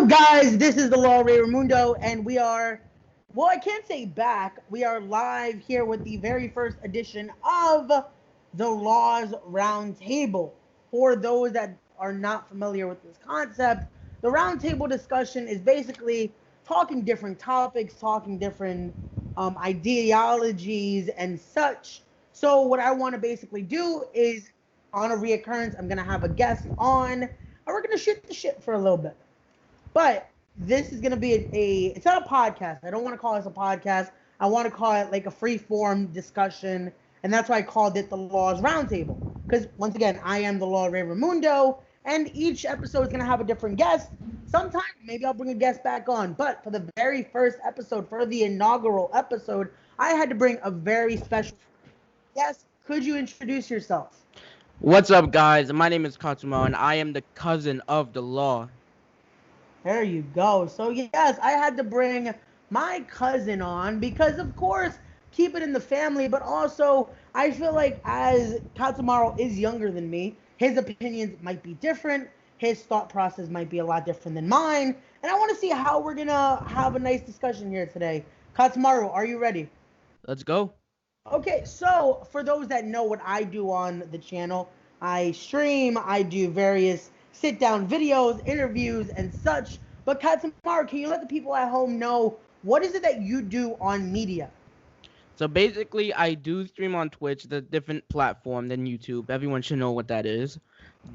up, guys? This is the Law Mundo, and we are, well, I can't say back. We are live here with the very first edition of the Laws Roundtable. For those that are not familiar with this concept, the roundtable discussion is basically talking different topics, talking different ideologies and such. So what I want to basically do is, on a reoccurrence, I'm going to have a guest on, and we're going to shoot the shit for a little bit. But this is going to be it's not a podcast. I don't want to call this a podcast. I want to call it like a free-form discussion, and that's why I called it the Laws Roundtable. Because, once again, I am the Law Mundo, and each episode is going to have a different guest. Sometimes, maybe I'll bring a guest back on. But for the very first episode, for the inaugural episode, I had to bring a very special guest. Could you introduce yourself? What's up, guys? My name is Katsumaru, and I am the cousin of the law. There you go. So, yes, I had to bring my cousin on because, of course, keep it in the family, but also I feel like as Katsumaru is younger than me, his opinions might be different, his thought process might be a lot different than mine, and I want to see how we're going to have a nice discussion here today. Katsumaru, are you ready? Let's go. Okay, so for those that know what I do on the channel, I stream, I do various sit-down videos, interviews, and such. But Katsumaru, can you let the people at home know what is it that you do on media? So basically, I do stream on Twitch, the different platform than YouTube. Everyone should know what that is.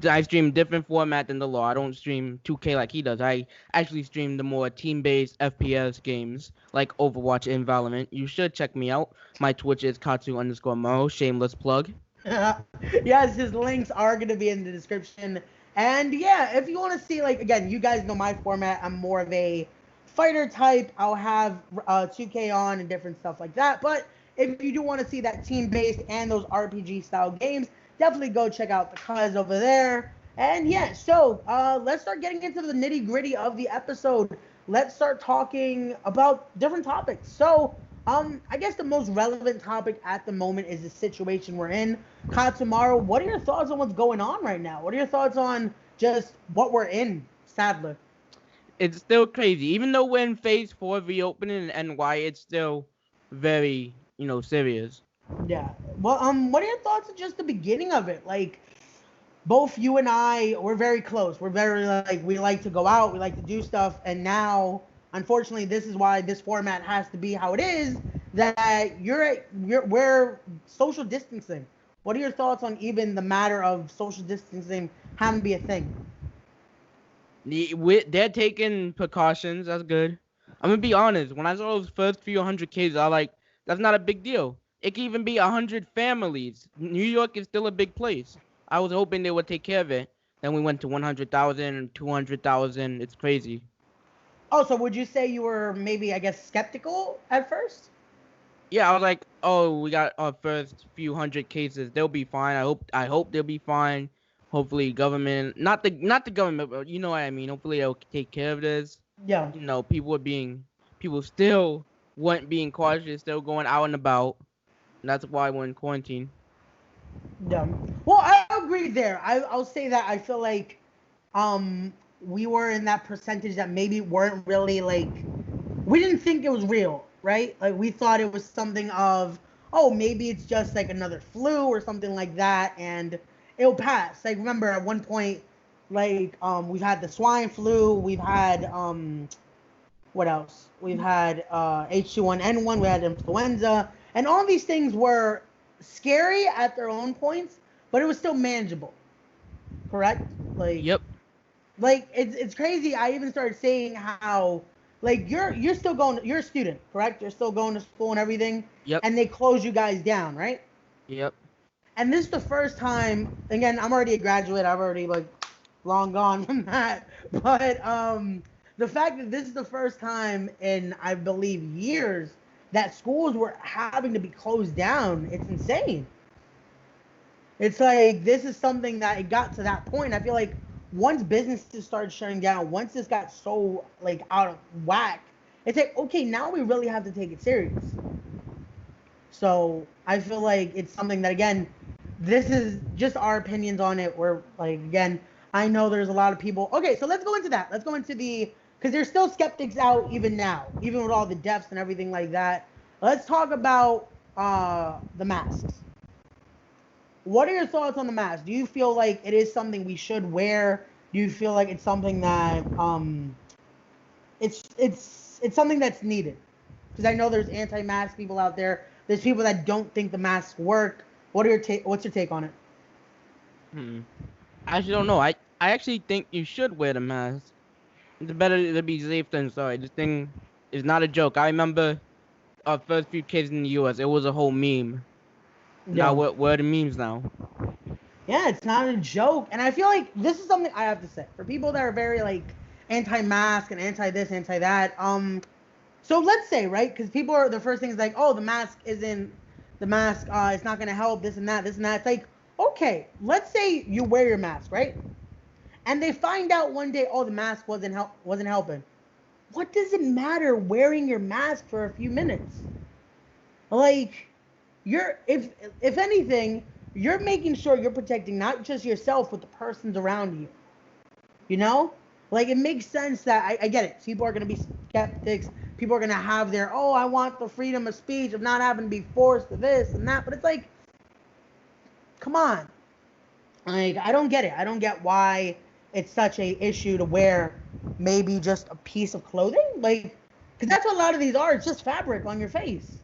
I stream different format than the law. I don't stream 2K like he does. I actually stream the more team-based FPS games like Overwatch and Valorant. You should check me out. My Twitch is Katsu_Maro. Shameless plug. Yes, his links are going to be in the description. And yeah, if you want to see, like, again, you guys know my format. I'm more of a fighter type. I'll have 2K on and different stuff like that. But if you do want to see that team-based and those RPG-style games, definitely go check out the cuz over there. And yeah, so let's start getting into the nitty-gritty of the episode. Let's start talking about different topics. So, I guess the most relevant topic at the moment is the situation we're in. Katsumaru, what are your thoughts on what's going on right now? What are your thoughts on just what we're in, sadly? It's still crazy. Even though we're in phase 4 reopening in NY, it's still very, serious. Yeah. Well, what are your thoughts on just the beginning of it? Like, both you and I, we're very close. We're very, we like to go out, we like to do stuff, and now, unfortunately, this is why this format has to be how it is, that we're social distancing. What are your thoughts on even the matter of social distancing having to be a thing? They're taking precautions. That's good. I'm going to be honest. When I saw those first few hundred cases, I was like, that's not a big deal. It can even be 100 families. New York is still a big place. I was hoping they would take care of it. Then we went to 100,000, 200,000. It's crazy. Oh, so would you say you were maybe, I guess, skeptical at first? Yeah, I was like, oh, we got our first few hundred cases. They'll be fine. I hope they'll be fine. Hopefully government, not the government, but you know what I mean. Hopefully they'll take care of this. Yeah. People still weren't being cautious, still going out and about. And that's why we're in quarantine. Yeah. Well, I agree there. I'll say that I feel like we were in that percentage that maybe weren't really we didn't think it was real, right? Like we thought it was something of, oh, maybe it's just like another flu or something like that, and it'll pass. Like remember at one point, we've had the swine flu, we've had what else? We've had H1N1, we had influenza, and all these things were scary at their own points, but it was still manageable. Correct? Yep. It's crazy. I even started saying how you're still going, you're a student, correct? You're still going to school and everything. Yep. And they close you guys down, right? Yep. And this is the first time, again, I'm already a graduate, I've already long gone from that. But the fact that this is the first time in, I believe, years that schools were having to be closed down, it's insane. It's like, this is something that it got to that point. I feel like once businesses started shutting down, once this got so out of whack, it's like, okay, now we really have to take it serious. So I feel like it's something that, again, this is just our opinions on it. We're again, I know there's a lot of people. Okay, so let's go into that. Let's go into the because there's still skeptics out even now, even with all the deaths and everything like that. Let's talk about the masks. What are your thoughts on the mask? Do you feel like it is something we should wear? Do you feel like it's something that it's something that's needed? Because I know there's anti-mask people out there. There's people that don't think the masks work. What's your take on it? I actually don't know. I actually think you should wear the mask. It's better to be safe than sorry. This thing is not a joke. I remember our first few cases in the U.S. It was a whole meme. Now Yeah. where are the memes now? Yeah, it's not a joke. And I feel like this is something I have to say. For people that are very like anti-mask and anti-this, anti-that, so let's say, right? Because people are the first thing is like, oh, the mask, it's not gonna help, this and that, this and that. It's like, okay, let's say you wear your mask, right? And they find out one day, oh, the mask wasn't helping. What does it matter wearing your mask for a few minutes? Like, if anything, you're making sure you're protecting not just yourself but the persons around you. You know? Like, it makes sense that I get it. People are gonna be skeptics. People are gonna have their, oh, I want the freedom of speech of not having to be forced to this and that. But it's like, come on. Like, I don't get it. I don't get why it's such a issue to wear maybe just a piece of clothing. Like, because that's what a lot of these are. It's just fabric on your face.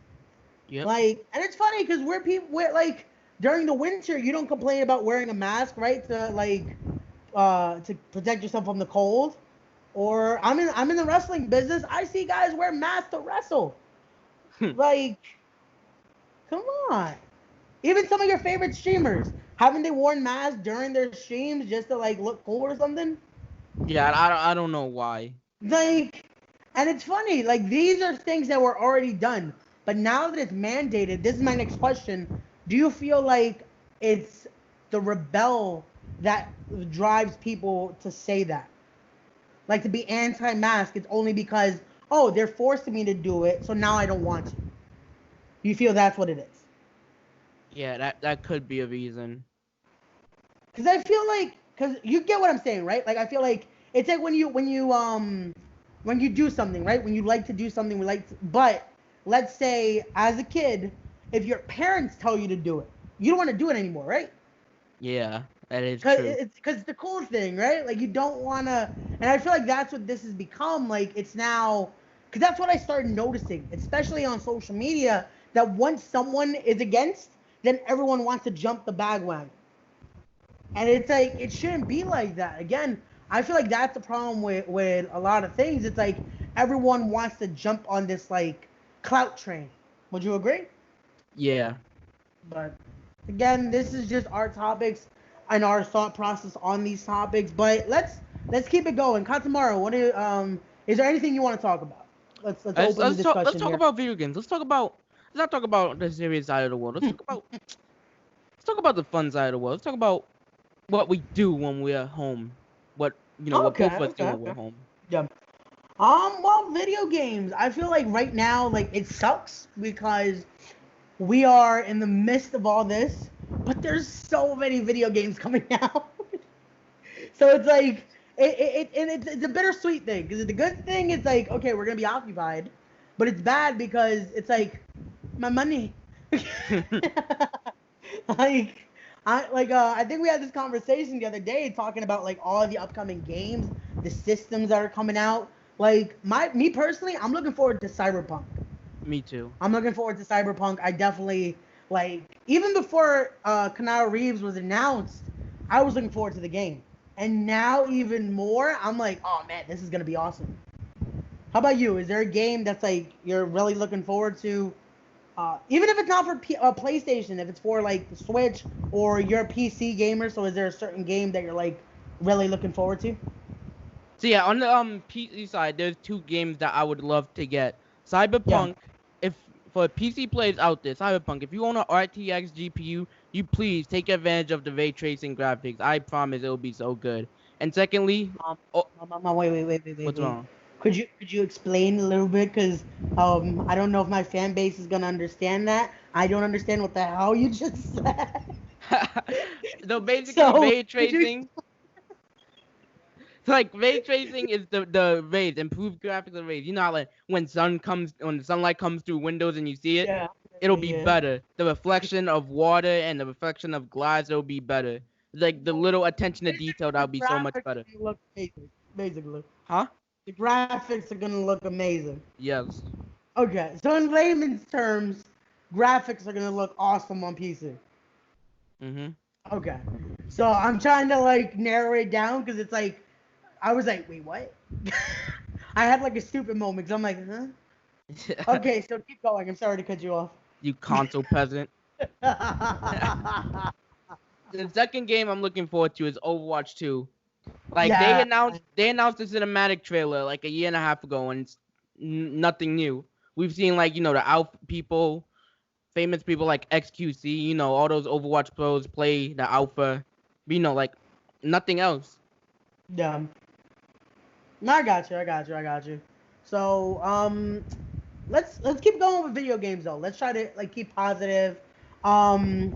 Yep. Like, and it's funny because we're like, during the winter, you don't complain about wearing a mask, right? To protect yourself from the cold. Or I'm in the wrestling business. I see guys wear masks to wrestle. Like, come on. Even some of your favorite streamers, haven't they worn masks during their streams just to like look cool or something? Yeah, I don't know why. Like, and it's funny. Like, these are things that were already done, but now that it's mandated, this is my next question. Do you feel like it's the rebel that drives people to say that? Like, to be anti-mask, it's only because, oh, they're forcing me to do it, so now I don't want to. You feel that's what it is? Yeah, that could be a reason. Because I feel like, because you get what I'm saying, right? Like, I feel like it's like when you do something, right? When you like to do something, but let's say as a kid, if your parents tell you to do it, you don't want to do it anymore, right? Yeah, that is Cause true. it's the cool thing, right? Like, you don't wanna, and I feel like that's what this has become. Like, it's now, cause that's what I started noticing, especially on social media. That once someone is against, then everyone wants to jump the bandwagon, and it's like it shouldn't be like that. Again, I feel like that's the problem with a lot of things. It's like everyone wants to jump on this like clout train. Would you agree? Yeah. But again, this is just our topics and our thought process on these topics. But let's keep it going. Katsumaru, is there anything you want to talk about? Let's open the discussion Let's talk here. about video games. Let's not talk about the serious side of the world. Let's talk about the fun side of the world. Let's talk about what we do when we're home. What Okay, both of us do okay, when we're okay. home. Yeah. Well, video games. I feel like right now, like, it sucks because we are in the midst of all this, but there's so many video games coming out. So it's like it's a bittersweet thing because the good thing is like, okay, we're gonna be occupied, but it's bad because it's like my money. like I think we had this conversation the other day talking about like all the upcoming games, the systems that are coming out. Like, me personally, I'm looking forward to Cyberpunk. Me too. I'm looking forward to Cyberpunk. I definitely, like, even before Keanu Reeves was announced, I was looking forward to the game. And now even more, I'm like, oh man, this is gonna be awesome. How about you? Is there a game that's like you're really looking forward to? Even if it's not for PlayStation, if it's for like the Switch or you're a PC gamer, so is there a certain game that you're like really looking forward to? So yeah, on the PC side, there's two games that I would love to get. Yeah. Cyberpunk, if for PC players out there, Cyberpunk, if you own a RTX GPU, you please take advantage of the ray tracing graphics. I promise it will be so good. And secondly, oh, what's Wait. wrong? Could you explain a little bit? Because I don't know if my fan base is gonna understand that. I don't understand what the hell you just said. So basically, So ray could you? tracing. Like ray tracing is the rays, improved graphics of rays. You know how like when the sunlight comes through windows and you see it, Yeah. it'll be Yeah. better. The reflection of water and the reflection of glass, it'll be better. Like the little attention to detail, that'll be so much Graphics better. look amazing, basically. Huh? The graphics are gonna look amazing. Yes. Okay, so in layman's terms, graphics are gonna look awesome on PC. Mhm. Okay, so I'm trying to like narrow it down because it's like I was like, wait, what? I had like a stupid moment because I'm like, huh? Okay, so keep going. I'm sorry to cut you off. You console peasant. The second game I'm looking forward to is Overwatch 2. Like Yeah. they announced the cinematic trailer like a year and a half ago, and it's nothing new. We've seen like the alpha people, famous people like XQC, all those Overwatch pros play the alpha, like nothing else. Yeah. No, I got you. I got you. So, let's keep going with video games though. Let's try to like keep positive. Um,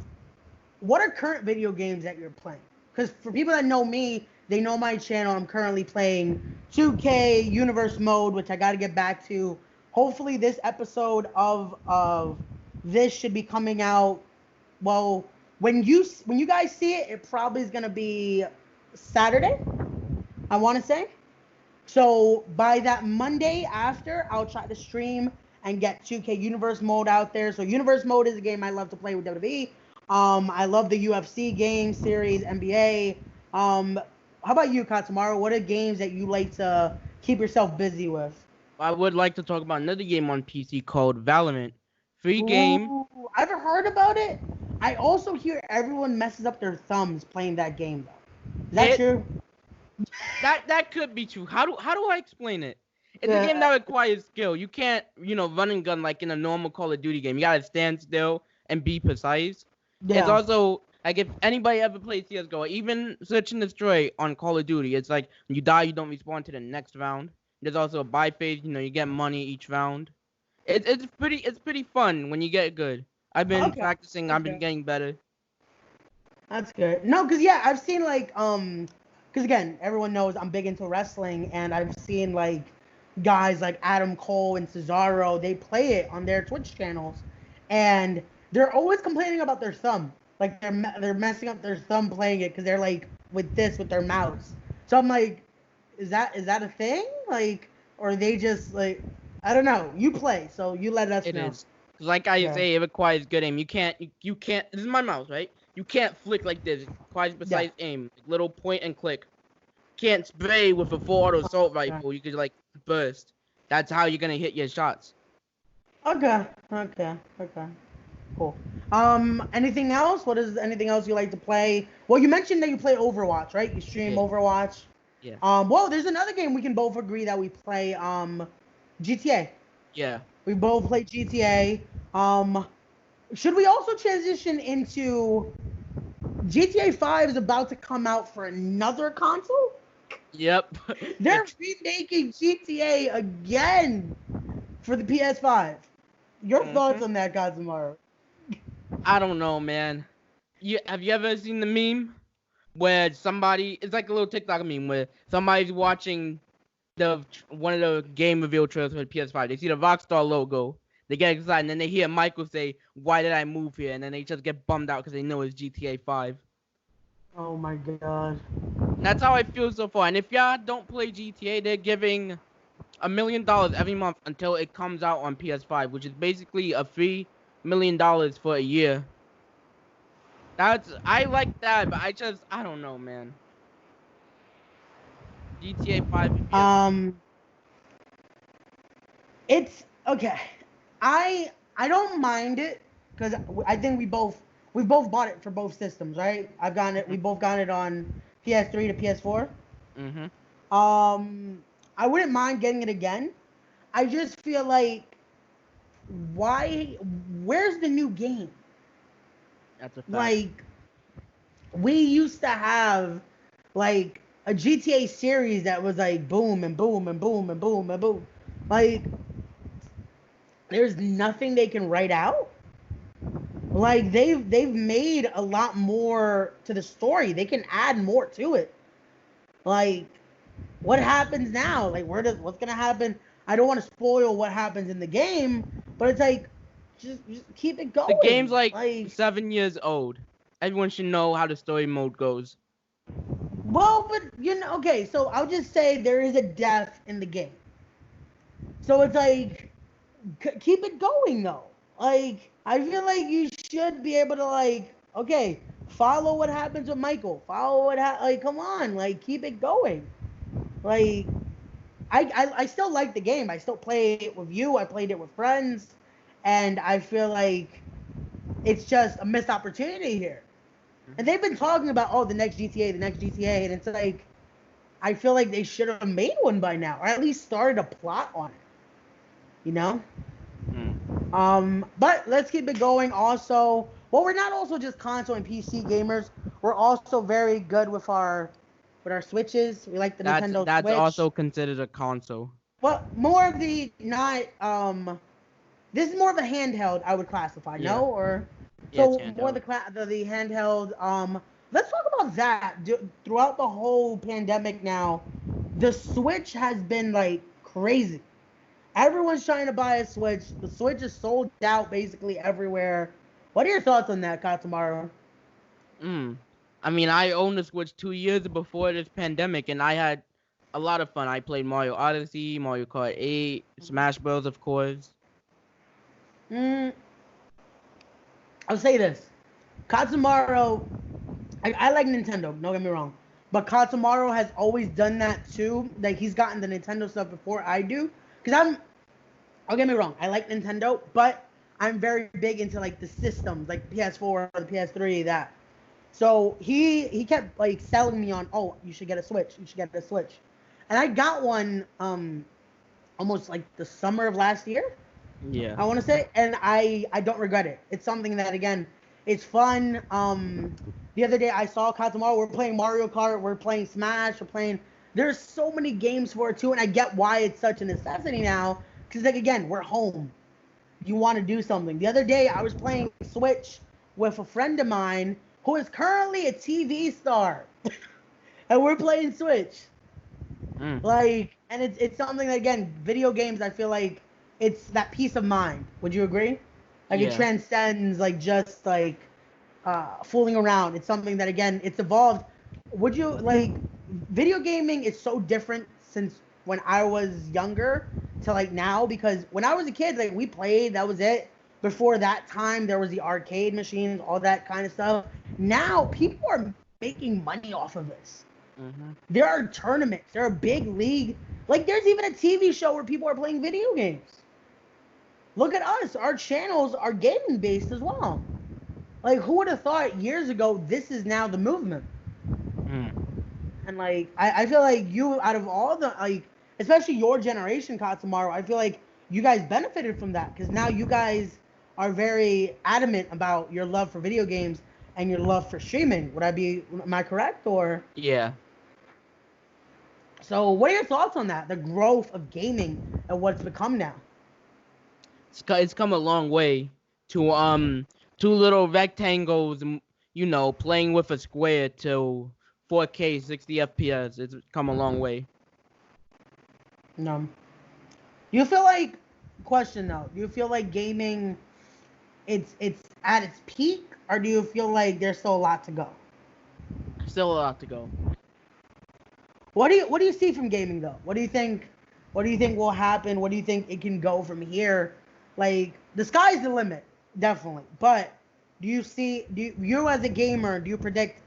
what are current video games that you're playing? Because for people that know me, they know my channel. I'm currently playing 2K Universe Mode, which I got to get back to. Hopefully, this episode of this should be coming out. Well, when you guys see it, it probably is gonna be Saturday. I want to say. So by that Monday after, I'll try to stream and get 2K Universe Mode out there. So Universe Mode is a game I love to play with WWE. I love the UFC game series, NBA. How about you, Katsumaru? What are games that you like to keep yourself busy with? I would like to talk about another game on PC called Valorant. Free game. Ooh, I've heard about it. I also hear everyone messes up their thumbs playing that game though. Is that true? That could be true. How do I explain it? It's a game that requires skill. You can't, run and gun like in a normal Call of Duty game. You gotta stand still and be precise. Yeah. It's also like if anybody ever plays CS:GO, even Search and Destroy on Call of Duty, it's like when you die, you don't respawn to the next round. There's also a buy phase. You get money each round. It's pretty fun when you get good. I've been practicing. I've been getting better. That's good. No, because yeah, I've seen like because again, everyone knows I'm big into wrestling, and I've seen like guys like Adam Cole and Cesaro. They play it on their Twitch channels, and they're always complaining about their thumb. Like they're messing up their thumb playing it because they're like with their mouse. So I'm like, is that a thing? Like, or are they just like, I don't know. You play, so you let us know. It is. Like I say, it requires good aim. You can't. This is my mouse, right? You can't flick like this. It requires precise aim. Little point and click. Can't spray with a full auto assault rifle. You could like burst. That's how you're gonna hit your shots. Okay. Cool. Anything else? What is anything else you like to play? Well, you mentioned that you play Overwatch, right? You stream Overwatch. Yeah. Well, there's another game we can both agree that we play. GTA. Yeah. We both play GTA. Should we also transition into GTA 5 is about to come out for another console? Yep. They're remaking GTA again for the PS5. Your thoughts on that, Katsumaru? I don't know, man. Have you ever seen the meme where it's like a little TikTok meme where somebody's watching one of the game reveal trailers for the PS5. They see the Rockstar logo, they get excited, and then they hear Michael say, "Why did I move here?" And then they just get bummed out because they know it's GTA 5. Oh my god. And that's how I feel so far. And if y'all don't play GTA, they're giving $1 million every month until it comes out on PS5, which is basically a free $1 million for a year. I like that, but I don't know, man. GTA 5. It's okay. I don't mind it because I think we both bought it for both systems, right? I've gotten it. We both got it on PS3 to PS4. I wouldn't mind getting it again. I just feel like where's the new game? That's a fact. Like we used to have like a GTA series that was like boom and boom and boom and boom and boom. Like there's nothing they can write out. Like they've made a lot more to the story. They can add more to it. Like what happens now? Like, what's gonna happen? I don't want to spoil what happens in the game, but it's like, just keep it The game's going. like Like, 7 years old. Everyone should know how the story mode goes. well, but okay. So I'll just say there is a death in the game. So it's like, keep it going though. Like, I feel like you should be able to like, okay, follow what happens with Michael. Follow like, come on, like, keep it going. Like, I still like the game. I still play it with you. I played it with friends, and I feel like it's just a missed opportunity here. And they've been talking about, oh, the next GTA, and it's like, I feel like they should have made one by now, or at least started a plot on it. You know? But let's keep it going. Also, well, we're not also just console and PC gamers. We're also very good with our Switches. We like the Nintendo That's Switch. also considered a console. Well, more of the not this is more of a handheld, I would classify. Yeah. No, or Yeah, so it's handheld. more the handheld. Let's talk about that. Throughout the whole pandemic now, the Switch has been like crazy. Everyone's trying to buy a Switch. The Switch is sold out basically everywhere. What are your thoughts on that, Katsumaru? I mean, I owned the Switch 2 years before this pandemic, and I had a lot of fun. I played Mario Odyssey, Mario Kart 8, Smash Bros, of course. Mm, I'll say this. Katsumaru, I like Nintendo, don't get me wrong. But Katsumaru has always done that too. Like, he's gotten the Nintendo stuff before I do. Because don't get me wrong, I like Nintendo, but I'm very big into like the systems, like PS4, the PS3, that. So he kept like selling me on, oh, you should get a Switch, you should get a Switch. And I got one almost like the summer of last year. Yeah. I want to say, and I don't regret it. It's something that, again, it's fun. The other day I saw Katsumaru. We're playing Mario Kart. We're playing Smash. We're playing. There's so many games for it too, and I get why it's such a necessity now. Because, like, again, we're home. You want to do something. The other day I was playing Switch with a friend of mine who is currently a TV star, and we're playing Switch. Like, and it's something that, again, video games, I feel like it's that peace of mind. Would you agree? Like, Yeah. it transcends like just like fooling around. It's something that, again, it's evolved. Would you like, video gaming is so different since when I was younger to like now, because when I was a kid, like, we played, that was it. Before that time, there was the arcade machines, all that kind of stuff. Now people are making money off of this. There are tournaments. There are big league. Like, there's even a TV show where people are playing video games. Look at us. Our channels are gaming based as well. Like, who would have thought years ago this is now the movement? And like, I feel like you, out of all the, like, especially your generation, Katsumaru, I feel like you guys benefited from that, because now you guys are very adamant about your love for video games and your love for streaming. Am I correct, or? Yeah. So what are your thoughts on that? The growth of gaming and what it's become now? It's come a long way to two little rectangles, playing with a square to 4K 60 FPS. It's come a long way. No. You feel like, question though, do you feel like gaming, it's at its peak, or do you feel like there's still a lot to go? Still a lot to go. What do you see from gaming though? What do you think will happen? What do you think it can go from here? Like, the sky's the limit, definitely. But you as a gamer, do you predict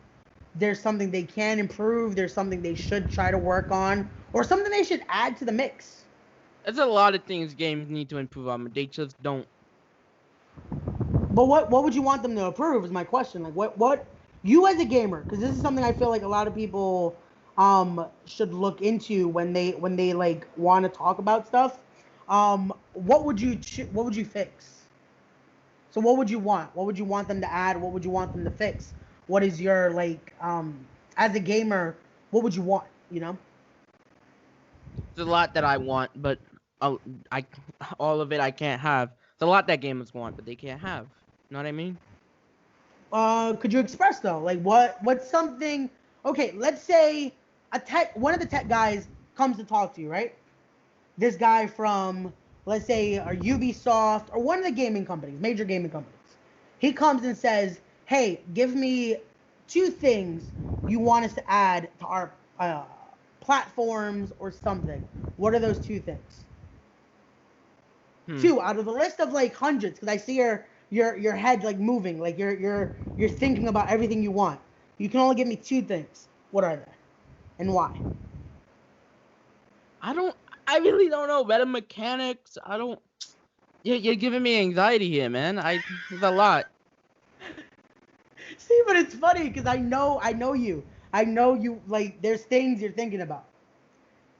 there's something they can improve, there's something they should try to work on, or something they should add to the mix? There's a lot of things games need to improve on, but they just don't. But what would you want them to improve is my question. Like, what you as a gamer, because this is something I feel like a lot of people should look into when they like want to talk about stuff. What would you fix? So what would you want? What would you want them to add? What would you want them to fix? What is your, like, as a gamer, what would you want, There's a lot that I want, but all of it I can't have. There's a lot that gamers want, but they can't have. You know what I mean? Could you express though? Like, what's something? Okay, let's say one of the tech guys comes to talk to you, right? This guy from, let's say, Ubisoft or one of the gaming companies, major gaming companies. He comes and says, "Hey, give me 2 things you want us to add to our platforms or something. What are those 2 things?" 2 out of the list of like hundreds, because I see your head like moving, like you're thinking about everything you want. You can only give me 2 things. What are they, and why? I really don't know. Better mechanics. You're giving me anxiety here, man. There's a lot. See, but it's funny because I know you. I know you. Like, there's things you're thinking about.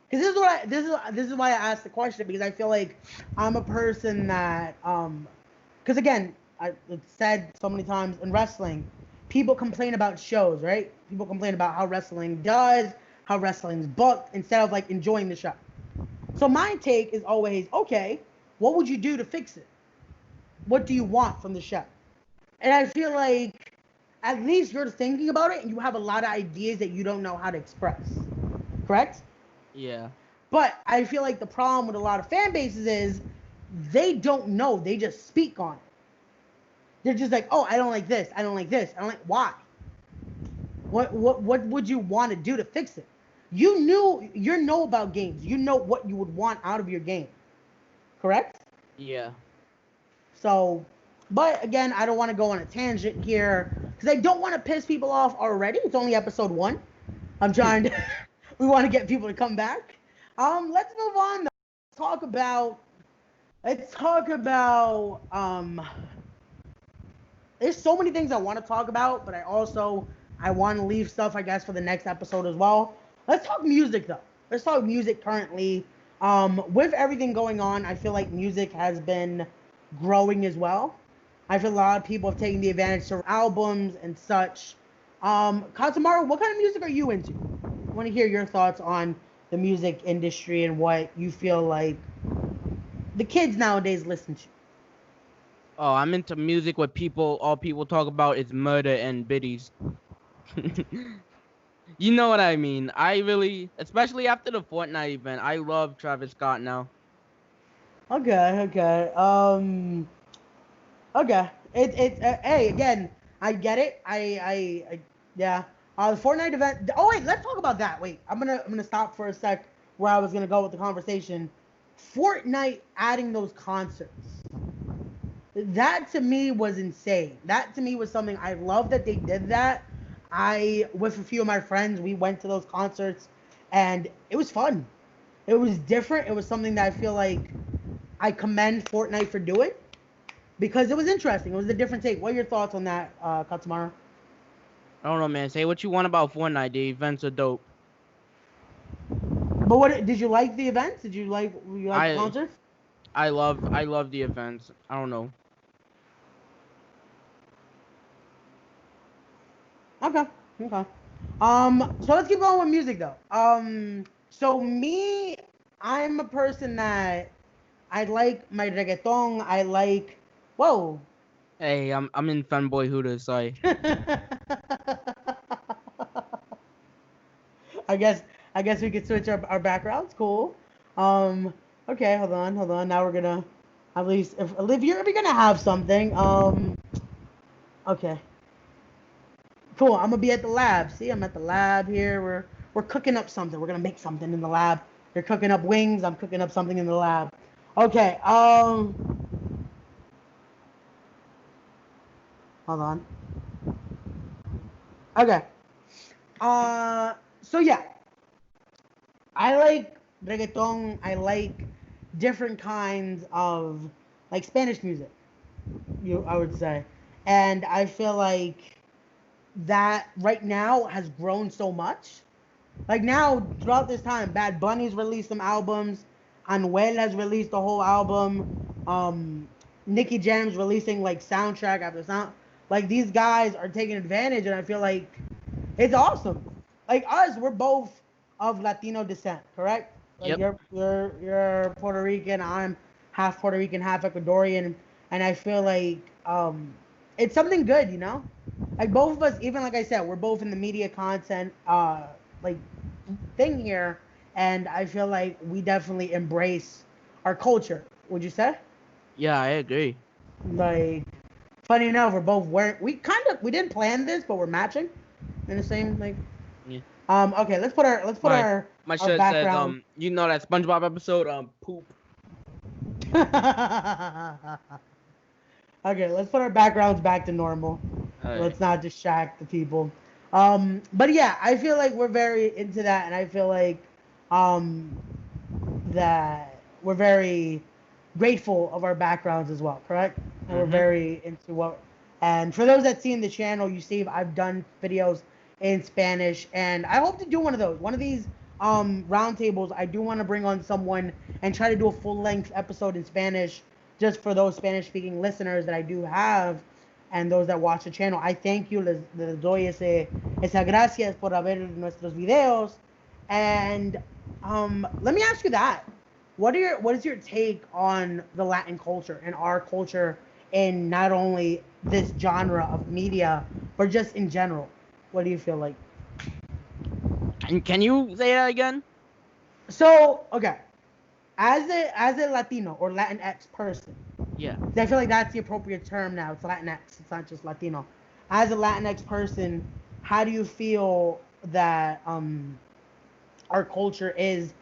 Because this is why I asked the question, because I feel like I'm a person that because again, it's said so many times in wrestling, people complain about shows, right? People complain about how wrestling does, how wrestling's booked, instead of like enjoying the show. So my take is always, okay, what would you do to fix it? What do you want from the show? And I feel like at least you're thinking about it and you have a lot of ideas that you don't know how to express. Correct? Yeah. But I feel like the problem with a lot of fan bases is they don't know. They just speak on it. They're just like, oh, I don't like this. I don't like this. I don't like, why? What would you want to do to fix it? You know about games. You know what you would want out of your game. Correct? Yeah. So, but again, I don't want to go on a tangent here because I don't want to piss people off already. It's only episode 1. I'm trying to. We want to get people to come back. Let's move on. Though. Let's talk about. There's so many things I want to talk about, but I want to leave stuff, I guess, for the next episode as well. Let's talk music though. Let's talk music currently. With everything going on, I feel like music has been growing as well. I feel a lot of people have taken the advantage of albums and such. Katsumaru, what kind of music are you into? I want to hear your thoughts on the music industry and what you feel like the kids nowadays listen to. Oh, I'm into music where all people talk about is murder and biddies. You know what I mean. I really, especially after the Fortnite event, I love Travis Scott now. Okay. Okay. Hey, again, I get it. Yeah. The Fortnite event. Oh wait, let's talk about that. Wait, I'm gonna stop for a sec where I was gonna go with the conversation. Fortnite adding those concerts. That to me was insane. That to me was something I love that they did that. With a few of my friends, we went to those concerts, and it was fun. It was different. It was something that I feel like I commend Fortnite for doing because it was interesting. It was a different take. What are your thoughts on that, Katsumaru? I don't know, man. Say what you want about Fortnite. The events are dope. But what did you like the events? Did you like the I concerts? I love the events. I don't know. Okay. Okay. So let's keep going with music though. So me, I'm a person that I like my reggaeton. I like. Whoa. Hey, I'm in fanboy Hooters. Sorry. I guess I guess we could switch our backgrounds. Cool. Um. Okay. Hold on. Now we're gonna at least if you're gonna have something. Okay. Cool. I'm gonna be at the lab. See, I'm at the lab here. We're cooking up something. We're gonna make something in the lab. You're cooking up wings. I'm cooking up something in the lab. Okay. Hold on. Okay. So yeah, I like reggaeton. I like different kinds of like Spanish music. I would say, and I feel like that right now has grown so much. Like now, throughout this time, Bad Bunny's released some albums. Anuel has released a whole album. Nicky Jam's releasing like soundtrack after sound. Like these guys are taking advantage, and I feel like it's awesome. Like us, we're both of Latino descent, correct? Like Yep. you're Puerto Rican. I'm half Puerto Rican, half Ecuadorian, and I feel like it's something good. Like both of us, even like I said, we're both in the media content like thing here, and I feel like we definitely embrace our culture. Would you say? Yeah, I agree. Like, funny enough, we're both wearing. We didn't plan this, but we're matching in the same like. Yeah. Okay, let's put My our my our shirt says background. you know that SpongeBob episode poop. Okay, let's put our backgrounds back to normal. All right. Let's not distract the people. But yeah, I feel like we're very into that, and I feel like um, that we're very grateful of our backgrounds as well, correct? And we're Mhm. very into what. And for those that see in the channel, you see I've done videos in Spanish, and I hope to do one of those. One of these roundtables, I do want to bring on someone and try to do a full length episode in Spanish, just for those Spanish speaking listeners that I do have, and those that watch the channel. I thank you, les doy esa gracias por ver nuestros videos, and let me ask you that. What is your take on the Latin culture and our culture in not only this genre of media, but just in general? What do you feel like? Can you say that again? So, okay, as a Latino or Latinx person, Yeah. I feel like that's the appropriate term now. It's Latinx. It's not just Latino. As a Latinx person, how do you feel that our culture is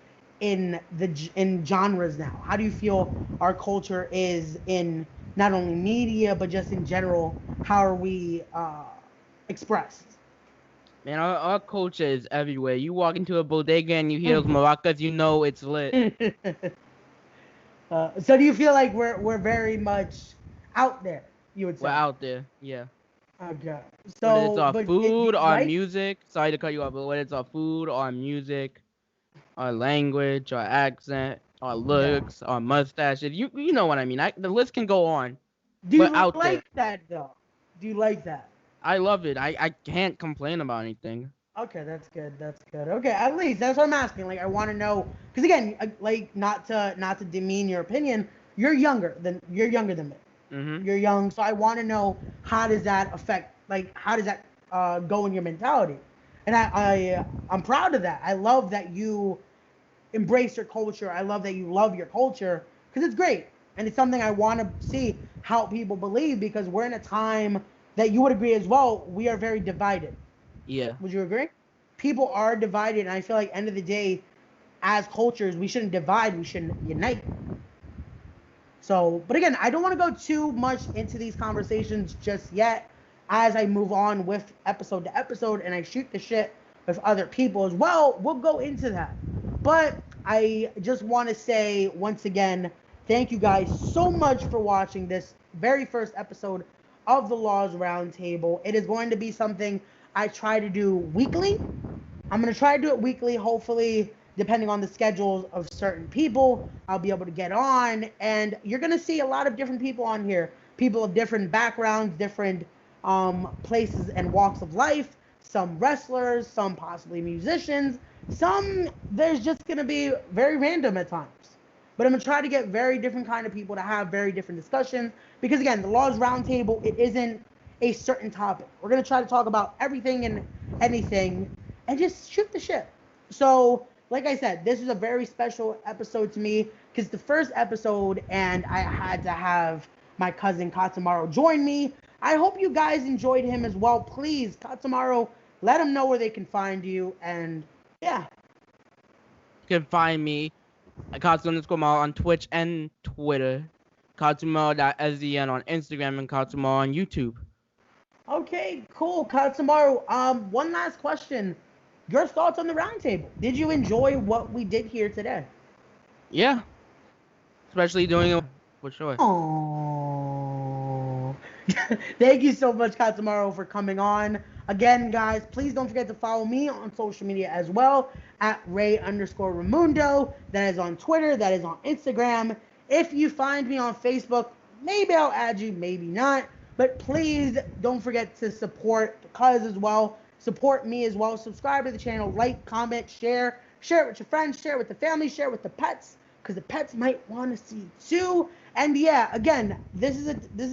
in genres now? How do you feel our culture is in not only media but just in general? How are we expressed? Man, our culture is everywhere. You walk into a bodega and you hear those maracas, you know it's lit. So do you feel like we're very much out there? You would We're say. out there. Yeah. Okay. Whether it's So, our but do food, you our like? music. Sorry to cut you off, but whether it's our food, our music, our language, our accent, our Yeah. looks, our mustaches. You know what I mean. The list can go on. Do We're you out there. like that though? Do you like that? I love it. I can't complain about anything. Okay, that's good. That's good. Okay, at least that's what I'm asking. Like, I want to know because again, like not to demean your opinion. You're younger than me. Mhm. You're young, so I want to know how does that affect? Like, how does that go in your mentality? And I'm proud of that. I love that you embrace your culture. I love that you love your culture because it's great and it's something I want to see how people believe because we're in a time that you would agree as well. We are very divided. Yeah. Would you agree? People are divided, and I feel like end of the day, as cultures, we shouldn't divide. We should unite. So, but again, I don't want to go too much into these conversations just yet. As I move on with episode to episode, and I shoot the shit with other people as well, we'll go into that. But I just want to say once again, thank you guys so much for watching this very first episode of the Laws Roundtable. It is going to be something I try to do weekly. I'm going to try to do it weekly. Hopefully, depending on the schedules of certain people, I'll be able to get on. And you're going to see a lot of different people on here. People of different backgrounds, different places and walks of life. Some wrestlers, some possibly musicians. Some, there's just going to be very random at times. But I'm going to try to get very different kind of people to have very different discussions. Because again, the Laws Roundtable, it isn't a certain topic. We're going to try to talk about everything and anything and just shoot the shit. So, like I said, this is a very special episode to me because the first episode, and I had to have my cousin Katsumaru join me. I hope you guys enjoyed him as well. Please, Katsumaru, let them know where they can find you. And yeah, You can find me at Katsu_Mao on Twitch and Twitter. Katsumao.sdn on Instagram and Katsumao on YouTube. okay, cool, Katsumaru. One last question. Your thoughts on the roundtable? Did you enjoy what we did here today? Yeah. Especially doing it for sure. Oh, thank you so much, Katsumaru, for coming on. Again, guys, please don't forget to follow me on social media as well at Ray_Ramundo. That is on Twitter. That is on Instagram. If you find me on Facebook, maybe I'll add you, maybe not. But please don't forget to support the cause as well. Support me as well. Subscribe to the channel. Like, comment, share. Share it with your friends. Share it with the family. Share it with the pets because the pets might want to see too. And yeah, again, this is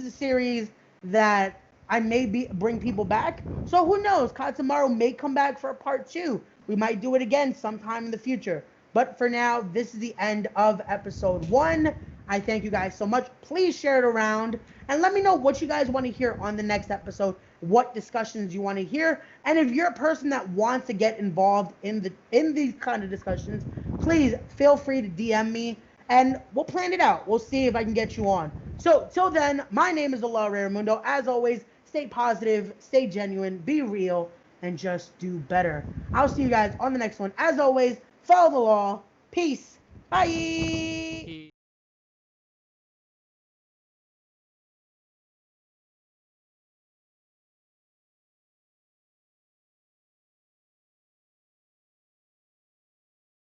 a series that I may bring people back. So who knows? Katsumaru may come back for a part 2. We might do it again sometime in the future. But for now, this is the end of episode 1. I thank you guys so much. Please share it around and let me know what you guys want to hear on the next episode, what discussions you want to hear. And if you're a person that wants to get involved in these kind of discussions, please feel free to DM me and we'll plan it out. We'll see if I can get you on. So till then, my name is Allah Raimundo. As always, stay positive, stay genuine, be real, and just do better. I'll see you guys on the next one. As always, follow the law. Peace. Bye.